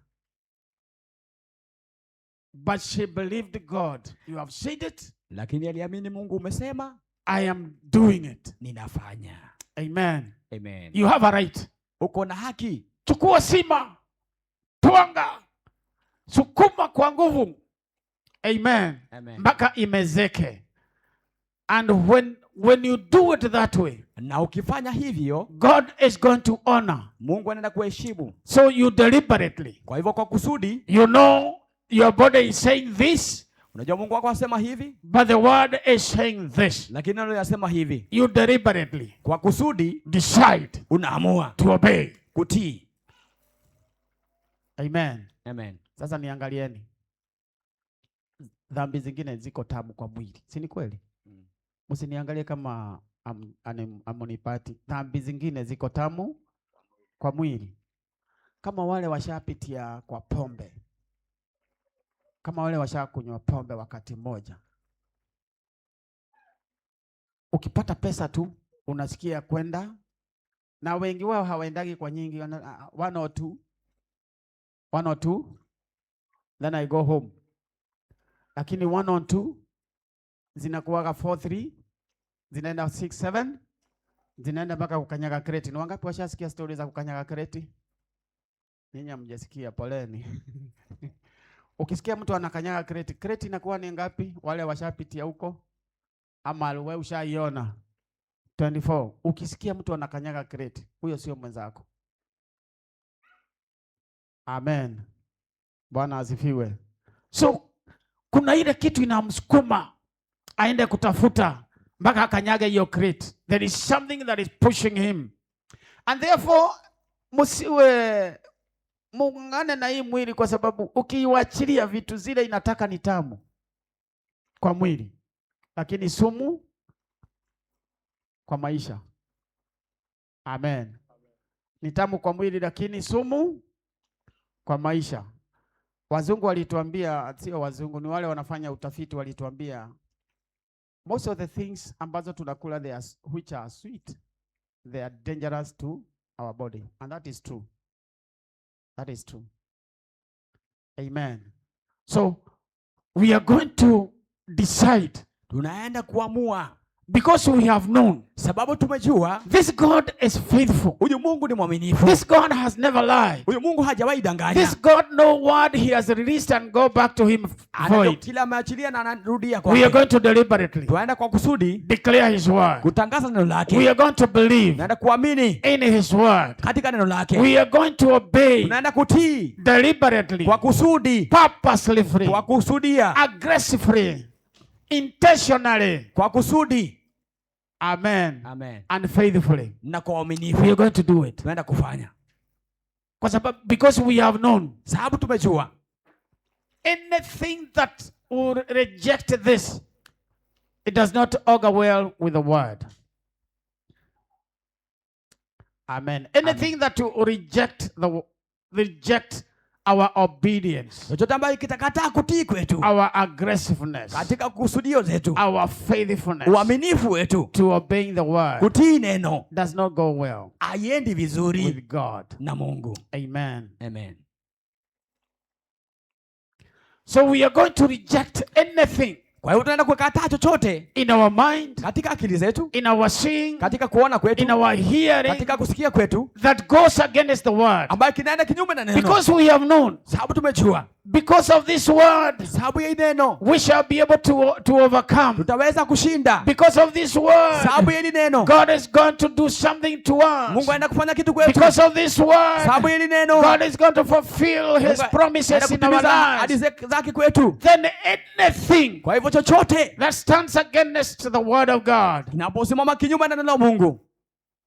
But she believed God. You have said it. Lakini aliamini Mungu umesema. I am doing it. Ninafanya. Amen. Amen. You have a right. Uko na haki. Chukua sima, twanga, sukuma kwa nguvu. Amen. Amen. Mpaka imezeke. And when you do it that way, na ukifanya hivyo, God is going to honor. Mungu anaenda kuheshimu. So you deliberately. Kwa hivyo kwa kusudi, you know your body is saying this. Unajua Mungu wako asema hivi, but the word is saying this. Lakini neno linasema hivi. You deliberately. Kwa kusudi, decide. Unaamua to obey. Kutii. Amen. Amen. Sasa niangalieni. Dhambi zingine ziko tamu kwa mwili. Si ni kweli? Msiniangalie kama amonipati. Dhambi zingine ziko tamu kwa mwili. Kama wale washapitia kwa pombe. Kama wale washakunywa pombe wakati mmoja. Ukipata pesa tu, unasikia kwenda. Na wengi wao hawaendagi kwa nyingi. 1 or 2. Then I go home. Lakini 1 or 2. Zinakuwaga 4, 3. Zinaenda 6, 7. Zinaenda mpaka kukanyaga kreti. Ni wangapi washasikia story za kukanyaga kreti? Ninyi hamjasikia, poleni. Ukisikia mtu anakanyaga kreti, kreti inakuwa ni ngapi? Wale washapitia huko ama wewe ushaiona? 24. Ukisikia mtu anakanyaga kreti, huyo sio mwenzako. Amen. Bwana asifiwe. So kuna ile kitu inamsukuma aende kutafuta mpaka akanyage hiyo crate. There is something that is pushing him. And therefore, msiwe muungane na hii mwili, kwa sababu ukiiachilia vitu zile inataka ni tamu kwa mwili, lakini sumu kwa maisha. Amen. Ni tamu kwa mwili lakini sumu kwa maisha. Wazungu walituambia, sio wazungu, ni wale wanafanya utafiti, walituambia most of the things ambazo tunakula which are sweet, they are dangerous to our body. And that is true. That is true. Amen. So we are going to decide. Tunaenda kuamua. Because we have known. Sababu tumejua. This God is faithful. Huyu Mungu ni mwaminifu. This God has never lied. Huyu Mungu hajawahi danganya. This God, no word he has released and go back to him void. Kila ameachilia na anarudia kwake. We are going to deliberately. Tunaenda kwa kusudi. Declare his word. Kutangaza neno lake. We are going to believe. Tunaenda kuamini. In his word. Katika neno lake. We are going to obey. Tunaenda kutii. Deliberately. Kwa kusudi. Purposely. Kwa kusudia. Aggressively. Intentionally. Kwa kusudi. Amen. Amen. And faithfully. Na kwa uaminifu. We are going to do it. Tunaenda kufanya. Kwa sababu, because we have known. Sababu tumejua. Anything that will reject this, it does not augur well with the word. Amen. Anything that will reject our obedience, chochote ambacho kitakataa kutii kwetu, our aggressiveness, katika kusudio zetu, our faithfulness, uaminifu wetu to obeying the word, kutii neno, does not go well haiendi vizuri with God na Mungu. Amen. Amen. So we are going to reject anything Kwa hiyo tunaenda kukataa chochote in our mind, katika akili zetu, in our seeing, katika kuona kwetu, in our hearing, katika kusikia kwetu, that goes against the word, ambayo kinaenda kinyume na neno. because we have known, Sababu tumejua, because of this word, sababu ya neno, we shall be able to overcome. tutaweza kushinda. Because of this word, Sababu ya neno, God is going to do something to us. Mungu anaenda kufanya kitu kwetu. Because of this word, Sababu ya neno, God is going to fulfill his promises in our ahadi lives. zake kwetu. Then anything Kwa hivyo chochote that stands against the word of God, kinaposimama kinyume na neno la Mungu,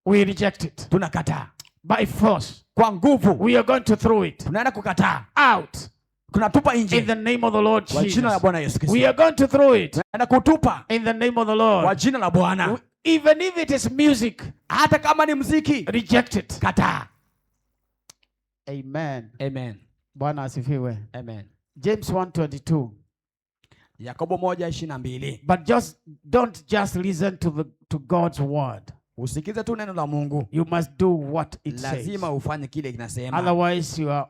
we reject it. tunakataa By force, kwa nguvu. we are going to throw it Tunaenda kukataa, out tunatupa in nje the name of the Lord kwa jina la Jesus. Bwana Yesu Kristo. We are going to throw it Tunaenda kutupa in the name of the kwa Lord. jina la Bwana. Even if it is music, Hata kama ni muziki, reject it. kataa. Amen. Amen. Bwana asifiwe. Amen. James 1:22. Yakobo 1:22. But don't just listen to God's word. Usikize tu neno la Mungu. You must do what it says. Lazima ufanye kile kinasema. Otherwise you are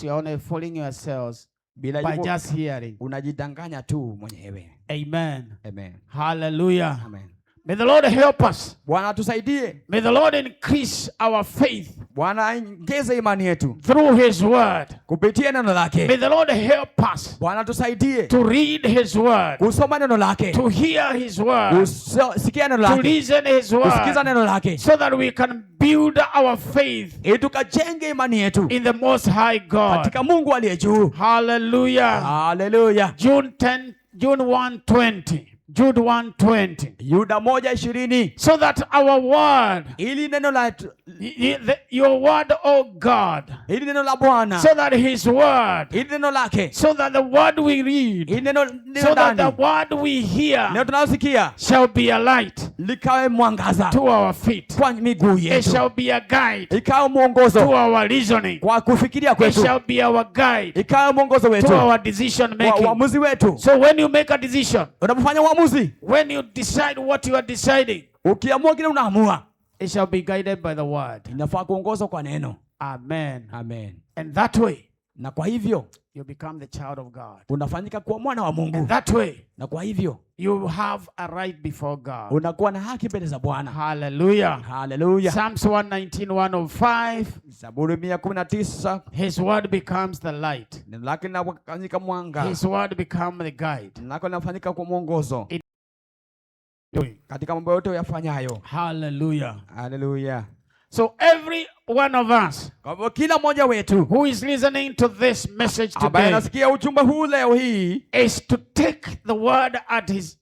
only fooling yourselves by just hearing. Unajidanganya tu mwenyewe. Amen. Amen. Hallelujah. Amen. May the Lord help us. Bwana tusaidie. May the Lord increase our faith Bwana ongeze imani yetu through his word. kupitia neno lake. May the Lord help us Bwana tusaidie to read his word, kusoma neno lake, to hear his word, kusikia neno to lake, listen his kusikiza word, neno lake, so that we can build our faith ili tukajenge imani yetu in the Most High God. katika Mungu aliye juu. Hallelujah. Hallelujah. June 1:20. Jude 1:20. Yuda 1:20. So that our word, Ili neno la your word, oh God, ili neno la Bwana, so that his word, ili neno lake, so that the word we read, ili neno so that the ndani, word we hear neno tunalosikia shall be a light likawe mwangaza to our feet. kwa miguu It yetu, shall be a guide ikawe to mwongozo our reasoning. kwa kufikiria It kwetu, shall be our guide ikawe mwongozo to wetu our decision kwa making. uamuzi wetu. So when you make a decision, Unapofanya uamuzi, when you decide what you are deciding, ukiamua kile unaamua, it shall be guided by the word. inafaa kuongozwa kwa neno. Amen. Amen. And that way, Na kwa hivyo you become the child of God. unafanyika kuwa mwana wa Mungu. And that way, Na kwa hivyo you have a right before God. unakuwa na haki mbele za Bwana. Hallelujah. Hallelujah. Psalms 119:105. Zaburi 119, His word becomes the light. neno lake linafanyika mwanga. His word becomes the guide. Neno lake linafanyika kwa mwongozo Doing. katika mambo yote uyafanyayo. Hallelujah. Hallelujah. So every one of us Kwa hivyo kila mmoja wetu who is listening to this message ambaye today anasikia ujumbe huu leo hii is to take the word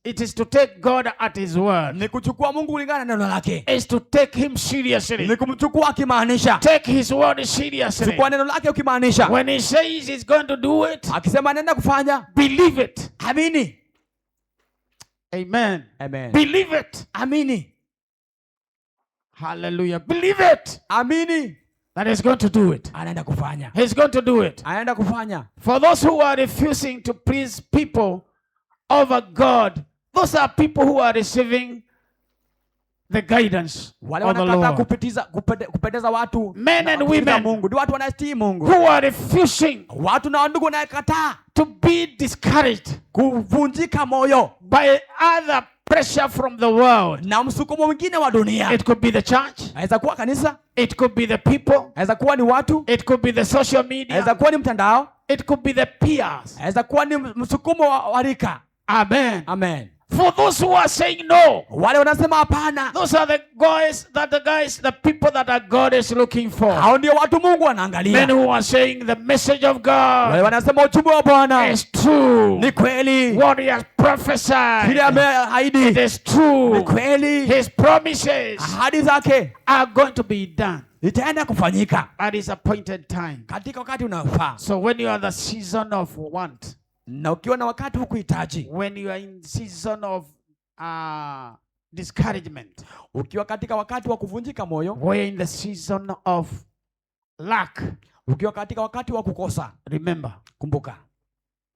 it is to take God at his word. ni kuchukua Mungu kulingana na neno lake, Is to take him seriously. ni kumchukua akimaanisha. Take his word seriously. Chukua neno lake ukimaanisha. When he says he's going to do it, Akisema anaenda kufanya, believe it. amini. Amen. Amen. Believe it. Amini. Hallelujah. Believe it Amini. that he's going to do it. Anaenda kufanya. He's going to do it. Anaenda kufanya. For those who are refusing to please people over God, those are people who are receiving the guidance Wale of the wanakataa Lord. kupendeza watu, Men na and kusikiza women Mungu. Ndio watu wanatii Mungu. Who are refusing Watu na ndugu wanakataa to be discouraged kuvunjika moyo by other pressure from the world. na msukumo mwingine wa dunia. It could be the church. Aweza kuwa kanisa, It could be the people. aweza kuwa ni watu, It could be the social media. aweza kuwa ni mtandao, It could be the peers. aweza kuwa ni msukumo wa rika. Amen. Amen. For those who are saying no, Wale wanasema hapana, those are the people that God is looking for. hao ndio watu Mungu Men anaangalia. who are saying the message of Wale God wanasema ujumbe wa Bwana is true. ni kweli, What he has prophesied, kile it ameahidi is ni true. kweli, His promises ahadi zake are going to be done itaenda kufanyika at his appointed time. katika wakati unaofaa. So when you are the season of want, Na ukiwa na wakati wa kuhitaji, when you are in season of discouragement, ukiwa katika wakati wa kuvunjika moyo, we're in the season of lack, Ukiwa katika wakati wa kukosa, remember, kumbuka,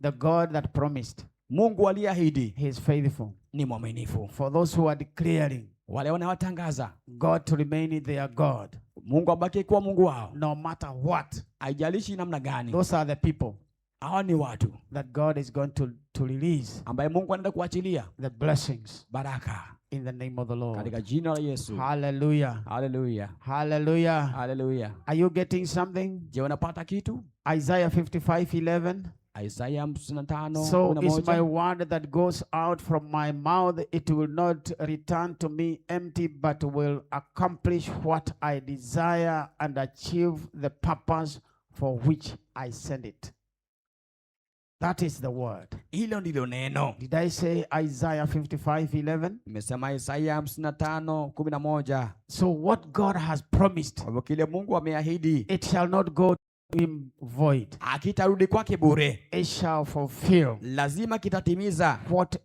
the God that promised, Mungu aliahidi, he is faithful. ni mwaminifu. For those who are declaring, wale wanawatangaza God to remain their God, Mungu abaki kuwa Mungu wao, no matter what, haijalishi namna gani. those are the people Hawa ni watu that God is going to release ambaye Mungu anaenda kuachilia the blessings baraka in the name of the Lord. katika jina la Yesu. Hallelujah. Hallelujah. Hallelujah. Hallelujah. Are you getting something? Je, unapata kitu? Isaiah 55:11. Isaiah 55:11. So is my word that goes out from my mouth, it will not return to me empty, but will accomplish what I desire and achieve the purpose for which I send it. That is the word. Hilo ndilo neno. Did I say Isaiah 55:11? Nimesema Isaiah 55:11. So what God has promised, kwa kile Mungu ameahidi, it shall not go to him void. Akitarudi kwake bure. It shall fulfill. Lazima kitatimiza what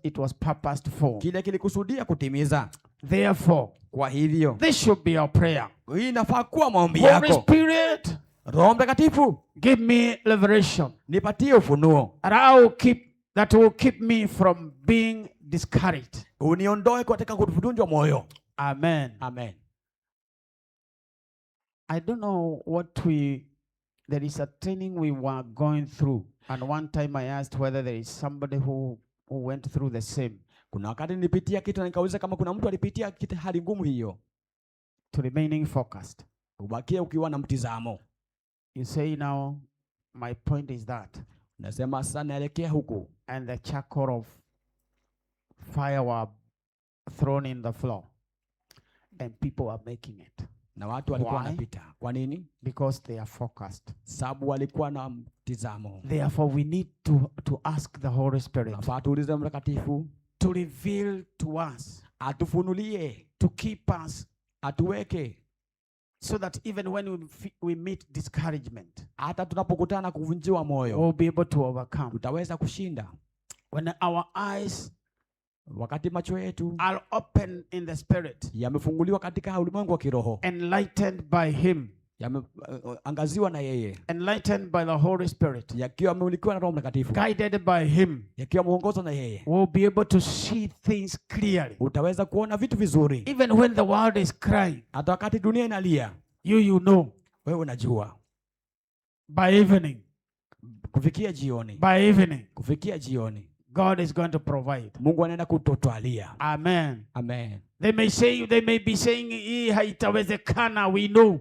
it was purposed for. Kile kilikusudia kutimiza. Therefore, kwa hivyo, this should be our prayer. Hii inafaa kuwa maombi yako. Holy Spirit, Roho Mtakatifu, give me revelation. Nipatie ufunuo. That will keep me from being discouraged. Uniondoe katika kuvunjwa moyo. Amen. Amen. I don't know there is a training we were going through, and one time I asked whether there is somebody who went through the same. Kuna wakati nilipitia kitu na nikauliza kama kuna mtu alipitia kitu hali ngumu hiyo. To remaining focused. Ubakie ukiwa na mtizamo. You say now, my point is that. Nasema sasa naelekea huko. And the charcoal of fire were thrown in the floor. And people are making it. Na watu walikuwa wanapita. Kwa nini? Because they are focused. Sababu walikuwa na mtizamo. Therefore we need to ask the Holy Spirit. Nafaa tuulize Mtakatifu to reveal to us. Atufunulie. To keep us. Atuweke. So that even when we meet discouragement, hata tunapokutana kuvunjiwa moyo, we'll be able to overcome. Tutaweza kushinda. When our eyes, wakati macho yetu are open in the spirit, yamefunguliwa katika ulimwengu wa kiroho, enlightened by him, yameangaziwa na yeye, enlightened by the Holy Spirit, yakiwa yamemulikiwa na Roho Mtakatifu, guided by him, yakiwa muongozwa na yeye, we'll be able to see things clearly. Utaweza kuona vitu vizuri. Even when the world is crying, hata wakati dunia inalia, you know, wewe unajua. By evening, kufikia jioni, by evening, kufikia jioni, God is going to provide. Mungu anaenda kutotwalia. Amen. Amen. They may be saying hii haitawezekana, we know.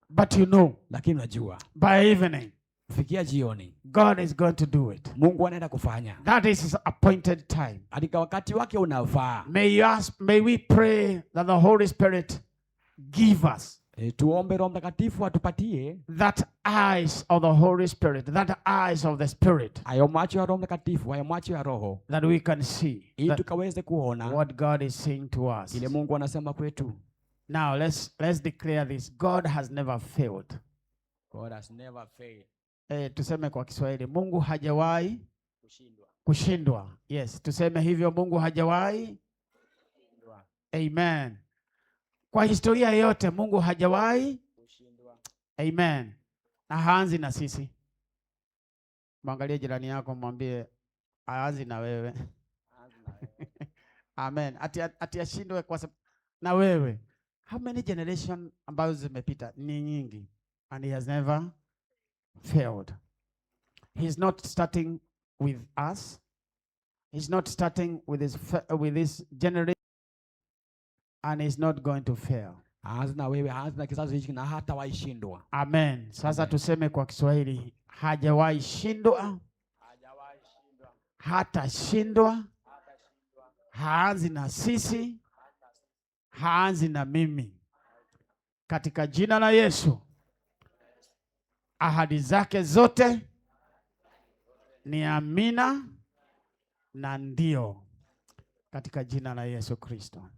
But you know, lakini unajua, by evening, kufikia jioni, God is going to do it. Mungu anaenda kufanya. That is his appointed time. Katika wakati wake unafaa. May we pray that the Holy Spirit give us tuombe Roho Mtakatifu atupatie that eyes of the Holy Spirit, that eyes of the Spirit, ayo macho ya Roho Mtakatifu, ayo macho ya Roho, that we can see, ili tukaweze kuona what God is saying to us. Ile Mungu anasema kwetu. Now let's declare this. God has never failed. God has never failed. Tuseme kwa Kiswahili, Mungu hajawahi kushindwa. Kushindwa. Yes, tuseme hivyo, Mungu hajawahi kushindwa. Amen. Kwa historia yote Mungu hajawahi kushindwa. Amen. Na haanzi na sisi. Mwangalie jirani yako, mwambie haanzi na wewe. Amen. Ati ashindwe kwa sababu na wewe. How many generation ambazo zimepita? Ni nyingi. And he has never failed. He's not starting with us. He's not starting with his generation. And he's not going to fail. Hazina wewe, hazina kizazi hiki na hata waishindwa. Amen. Sasa amen. Tuseme kwa Kiswahili, hajawahi shindwa. Hajawahi shindwa. Hata shindwa. Haanzi na sisi. Haanzi na mimi. Katika jina la Yesu, ahadi zake zote ni amina na ndio, katika jina la Yesu Kristo.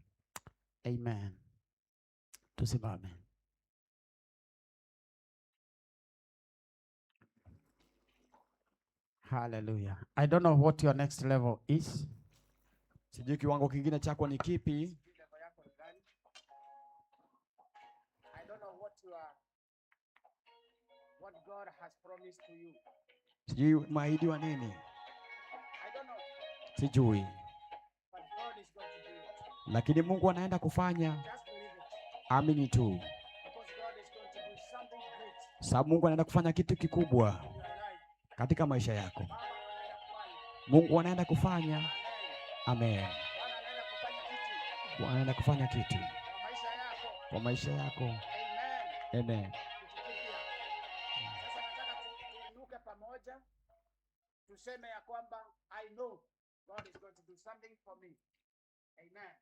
Amen. Tusimame. Hallelujah. I don't know what your next level is. Sijui kiwango kingine chako ni kipi. what God has promised to you. Sijui maahidiwa nini. I don't know. Sijui. But God is going to do it. Lakini Mungu anaenda kufanya. Just believe it. Amini tu. Because God is going to do something great. Sababu Mungu anaenda kufanya kitu kikubwa katika maisha yako. Mungu anaenda kufanya. Amen. Anaenda kufanya kitu kwa maisha yako. Amen. Sasa nataka tuinuke pamoja tuseme ya kwamba I know God is going to do something for me. Amen.